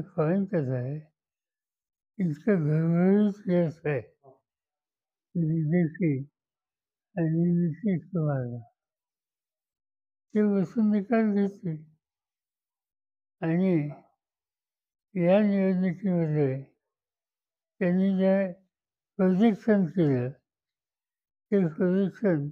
Foreign कसं आहे, इतकं घरोघरीच गॅस आहे. विदेशी आणि विशिष्ट मार्ग ते बसून निकाल घेतील आणि या निवडणुकीमध्ये त्यांनी जे प्रोजेक्शन केलं, ते प्रोजेक्शन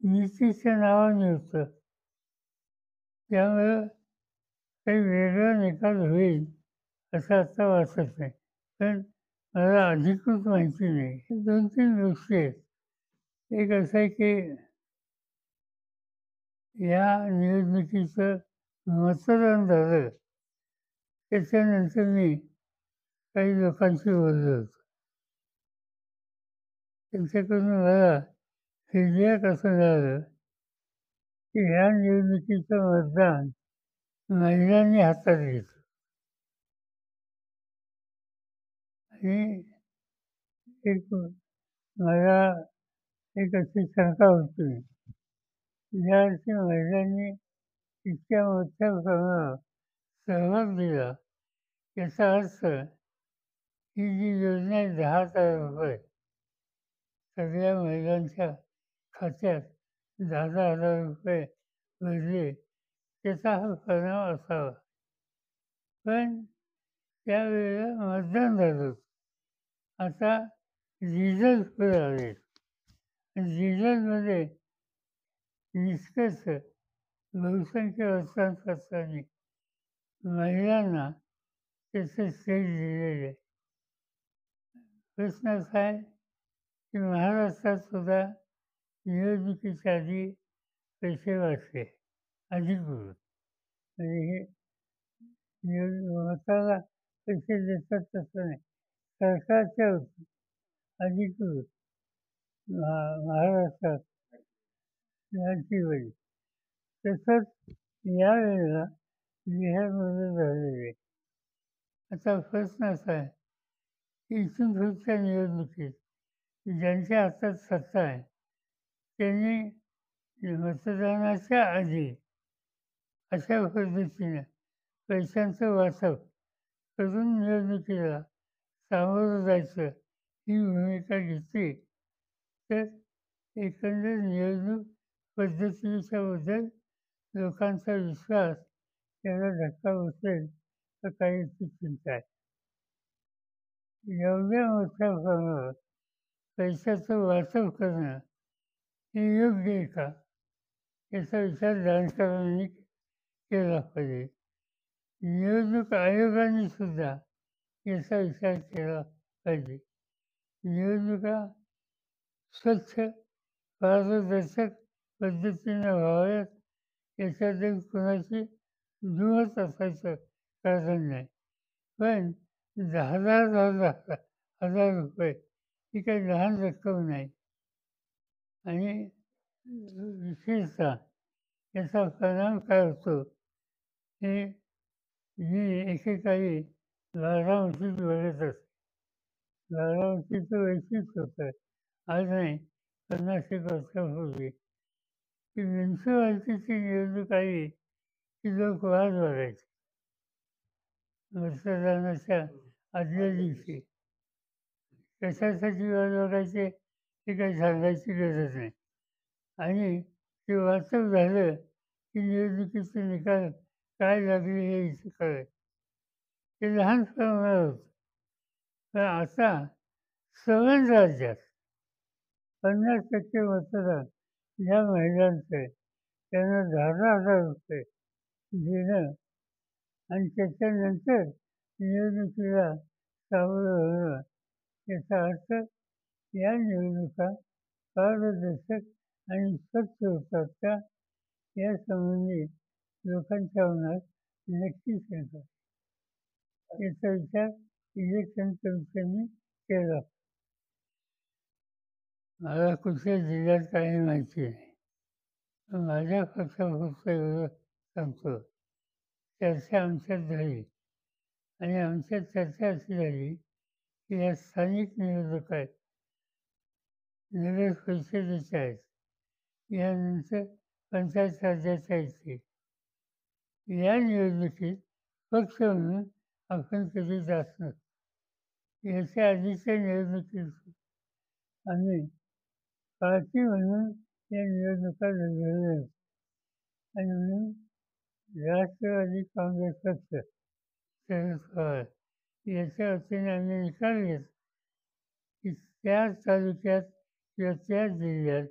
युतीच्या नावाने होतं. त्यामुळं काही वेगळा निकाल होईल असं आता वाटत नाही. पण मला अधिकृत माहिती नाही. 2-3 गोष्टी आहेत. एक असं आहे की या निवडणुकीचं मतदान झालं, त्याच्यानंतर मी काही लोकांशी बोललो होतो. त्यांच्याकडून मला फीडबॅक असं मिळालं, की ह्या निवडणुकीचं मतदान महिलांनी हातात घेतलं आणि एक मला एक अशी शंका होती, ज्यावर्षी महिलांनी इतक्या मोठ्या प्रमाणावर सहभाग दिला, याचा अर्थ ही जी योजना आहे ₹10,000 सगळ्या महिलांच्या खात्यात ₹10,000 भरले, त्याचा हा परिणाम असावा. पण त्यावेळेला मतदान झालं होतं. आता रिझल्ट पुढे आले. रिझल्टमध्ये निष्कर्ष बहुसंख्य वर्तमानपत्रांनी महिलांना त्याचं श्रेय दिलेलं आहे. प्रश्न असा आहे की महाराष्ट्रात सुद्धा निवडणुकीच्या आधी पैसे वाटले अधिकृत. म्हणजे हे मताला पैसे देतात तसं नाही. सरकारच्या वतीने अधिकृत महाराष्ट्रात लाडकी तसंच यावेळेला बिहारमध्ये झालेलं आहे. आता प्रश्न असा आहे की इथून पुढच्या निवडणुकीत ज्यांच्या हातात सत्ता आहे त्यांनी मतदानाच्या आधी अशा पद्धतीनं पैशांचं वाटप करून निवडणुकीला सामोरं जायचं ही भूमिका घेतली तर एकंदर निवडणूक पद्धतीच्याबद्दल लोकांचा विश्वास त्याला धक्का बसेल तर काही याची चिंता आहे. एवढ्या मोठ्या प्रमाणावर पैशाचं वाटप करणं हे योग्य आहे का? याचा विचार जाणकारांनी केला पाहिजे. निवडणूक आयोगाने सुद्धा याचा विचार केला पाहिजे. निवडणुका स्वच्छ, पारदर्शक पद्धतीने व्हाव्यात याच्यात कोणाची दुमत असायचं कारण नाही. पण 10,000 ही काही लहान रक्कम नाही आणि विशेषतः याचा परिणाम काय होतो हे मी एकेकाळी बारामतीत बघत असते. बारामतीचं वैशिष्ट्य होतं, आज नाही 50-एक वर्षापूर्वी, की म्युन्सिपाल्टीची निवडणूक आली की लोक वाद बघायचे मतदानाच्या आदल्या दिवशी. कशासाठी वाद बघायचे हे काही सांगायची गरज नाही. आणि ते वाचप झालं की निवडणुकीचे निकाल काय लागले हे इथे कळायचं. ते लहान प्रमाणात होतं. पण आता सगळ्याच राज्यात 50% मतदान ज्या महिलांचं आहे त्यांना ₹10,000 देणं आणि त्याच्यानंतर निवडणुकीला सामोरं होणं याचा अर्थ या निवडणुका पारदर्शक आणि स्वच्छ होतात का यासंबंधी लोकांच्या मनात नक्कीच शंका आहे. याचा विचार इलेक्शन कमिशनने केला. मला कुठल्या जिल्ह्यात काही माहिती नाही. पण माझ्या पक्षापुरतं एवढं सांगतो. चर्चा आमच्यात झाली आणि आमच्यात चर्चा अशी झाली की या स्थानिक निवडणुका आहेत, नगर परिषदेच्या आहेत, यानंतर पंचायत राज्याच्या येतील. या निवडणुकीत पक्ष म्हणून आपण कधी जात नसतो. याच्या आधीच्या निवडणुकीत आम्ही पार्टी म्हणून या निवडणुका लढवल्या आणि म्हणून राष्ट्रवादी काँग्रेस पक्ष, शरद पवार याच्या वतीने आम्ही निकाल घेतला की त्या तालुक्यात किंवा त्या जिल्ह्यात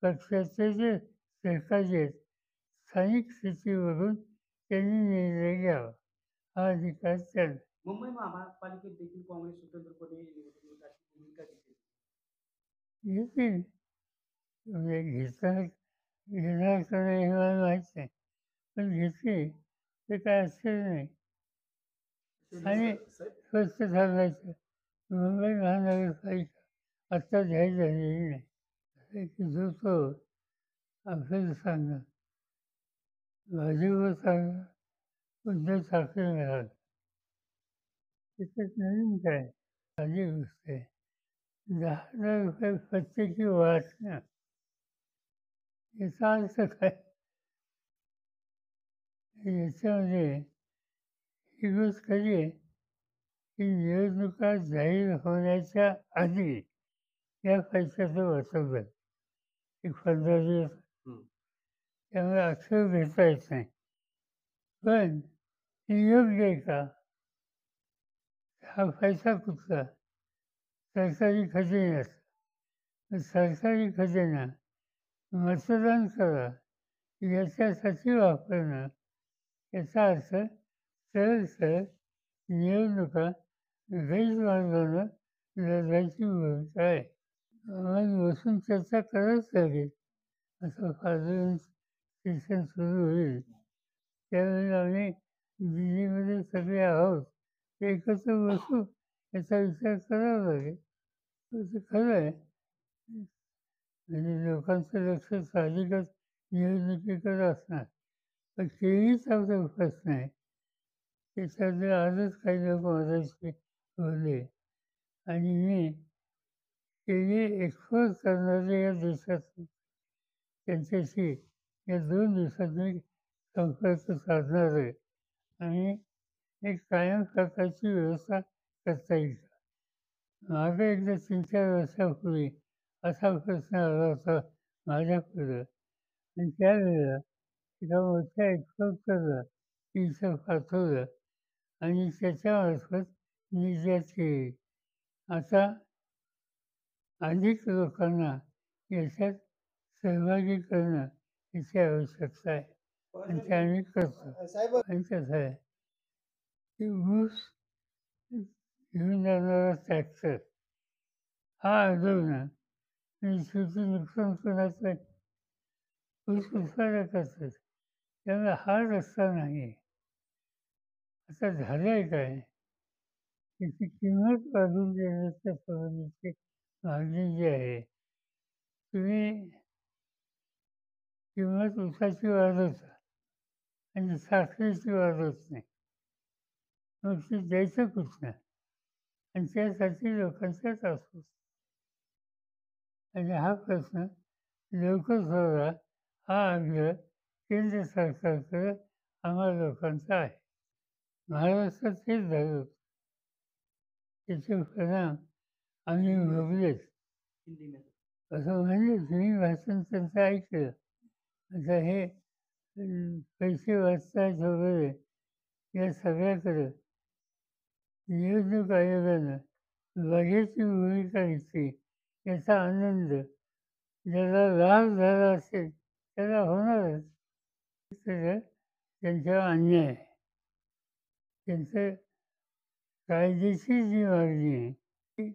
पक्षाचे जे सरकारी आहेत स्थानिक स्थिती बघून त्यांनी निर्णय घ्यावा हा अधिकार त्यांना. मुंबई महापालिकेत देखील काँग्रेस स्वतंत्रपणे निवडणूक अशी भूमिका घेतली. घेतील म्हणजे घेणार का नाही हे मला माहीत नाही, पण घेतली ते काय असेल नाही. आणि स्वच्छ सांगायचं मुंबई महानगरपालिका आत्ता जाहीर झालेली नाही की जो तो आपल्याला सांगणार भाजपवर सांगणार उद्धव ठाकरे मिळाला त्याच्यात नवीन काय साधी गोष्ट आहे. 10,000 प्रत्येकी वाटणं याचा अर्थ काय याच्यामध्ये ही गोष्ट कधी आहे की निवडणुका जाहीर होण्याच्या आधी या पैशाचं वाटप एक 15 दिवस त्यामुळे अक्षर घेता येत नाही. पण हे योग्य आहे का हा पैसा कुठला सरकारी खजिन्याचा सरकारी खजिना मतदान करा याच्यासाठी वापरणं याचा अर्थ सरळ निवडणुका गैरमार्गानं लढायची भूमिका आहे. आम्हाला बसून चर्चा करावीच लागेल. असं फादर सेशन सुरू होईल त्यावेळी आम्ही दिल्लीमध्ये सगळे आहोत ते एकत्र बसू याचा विचार करावा लागेल. ते खरं आहे म्हणजे लोकांचं लक्ष साहजिकच निवडणुकीकडे असणार पण केळीचा जो प्रश्न आहे त्याच्यामध्ये आजच काही लोक माझ्याशी बोलले आणि मी केळी एक्सपोर्ट करणारे या देशात त्यांच्याशी या 2 दिवसात मी संपर्क साधणार आहे आणि एक कायम प्रकारची व्यवस्था करता येईल का? मागे एकदा 3-4 वर्षापूर्वी असा प्रश्न आला होता माझ्यापुढं आणि त्यावेळेला एका मोठ्या एक्सपोर्टरला इथं पाठवलं आणि त्याच्यामार्फत निर्यात केली. आता अधिक लोकांना याच्यात सहभागी करणं याची आवश्यकता आहे आणि ते आम्ही करतो. आणि कसं आहे की ऊस घेऊन जाणारा ट्रॅक्टर हा अडवणं आणि शेवटी नुकसान कोणाचं ऊस उत्पादकाचंच त्यामुळे हा रस्ता नाही आहे. आता झालं आहे काय त्याची किंमत वाढवून देण्याच्या संबंधीची मागणी जी आहे तुम्ही किंमत ऊसाची वाढवता आणि साखरेची वाढवत नाही मग ती द्यायचं कुठनं आणि त्यासाठी लोकांचा त्रास होतो आणि हा प्रश्न लवकर सोडवा हा आग्रह केंद्र सरकारकडे आम्हा लोकांचा आहे. महाराष्ट्रात हेच झालं होतं त्याचे परिणाम आम्ही भोगलेच असं म्हणजे तुम्ही भाषण त्यांचं ऐकलं आता हे पैसे वाचतायत वगैरे या सगळ्याकडं निवडणूक आयोगानं बघ्याची भूमिका घेतली याचा आनंद ज्याला लाभ झाला असेल त्याला होणारच. सगळं त्यांच्यावर अन्याय आहे. त्यांचं कायदेशीर जी मागणी आहे ती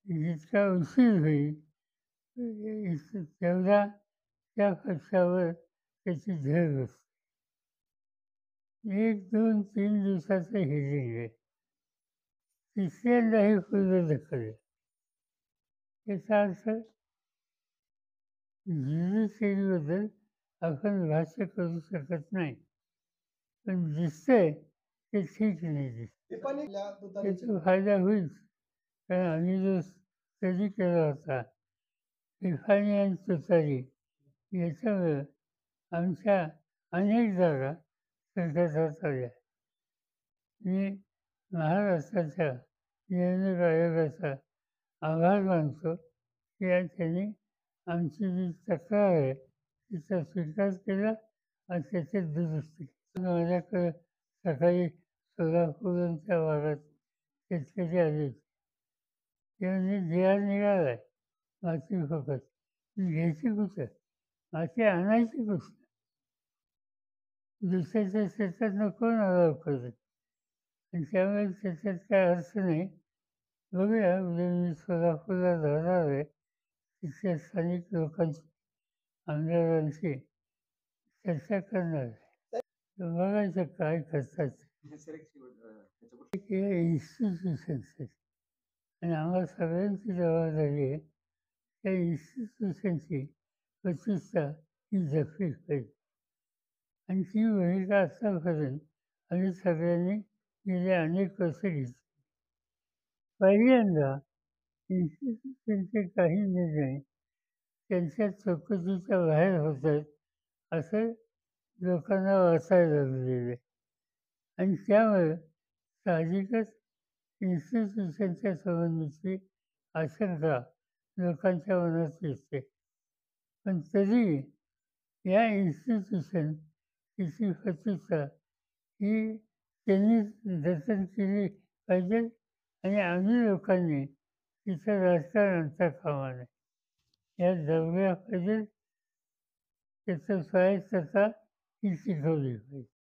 जितका उशीर होईल तेवढा त्या पक्षावर त्याची झळ बसते. 1, 2, 3 दिवसाचं हिअरिंग आहे. तिसऱ्यांदा हे पुढं ढकललं. याचा अर्थ ज्युडिशरीबद्दल आपण भाष्य करू शकत नाही. पण दिसतंय ते ठीक नाही दिसत. त्याचा फायदा होईल कारण आम्ही जो स्टडी केला होता रिफायनी आणि तुतारी याच्यामुळं आमच्या अनेक जागा सरकारच्या आल्या. मी महाराष्ट्राच्या निवडणूक आयोगाचा आभार मानतो की आज त्यांनी आमची जी तक्रार आहे तिचा स्वीकार केला आणि त्याच्यात दुरुस्ती केली. माझ्याकडे सकाळी सोलापूरच्या भागात शेतकरी आले होते. ते म्हणजे जे आर निघाला आहे माती फुकट घ्यायची कुठं माती आणायची कुठं दुसऱ्याच्या शेतात नको नारळ करेल आणि त्यामुळे त्याच्यात काय अर्थ नाही. बघूया उद्या मी सोलापूरला जाणार आहे तिथल्या स्थानिक लोकांची आमदारांशी चर्चा करणार आहे. तर बघायचं काय करतात इन्स्टिट्यूशन्स आणि आम्हाला सगळ्यांची जबाबदारी आहे त्या इन्स्टिट्यूशनची प्रतिष्ठा ही जपली पाहिजे आणि ती भूमिका आतापर्यंत आम्ही सगळ्यांनी गेले अनेक वर्ष घेतली. पहिल्यांदा इन्स्टिट्यूशनचे काही निर्णय त्यांच्या चौकशीच्या बाहेर होत आहेत असं लोकांना वाचायला लागलेलं आहे आणि त्यामुळे साहजिकच इन्स्टिट्यूशनच्या संबंधीची आशंका लोकांच्या मनात येते. पण तरी या इन्स्टिट्यूशन तिची प्रतिष्ठा ही त्यांनी जतन केली पाहिजे आणि आम्ही लोकांनी तिचं राजकारण आणता कामा नये. या जगल्या पाहिजे त्याचं स्वायत्तता ही शिकवली पाहिजे.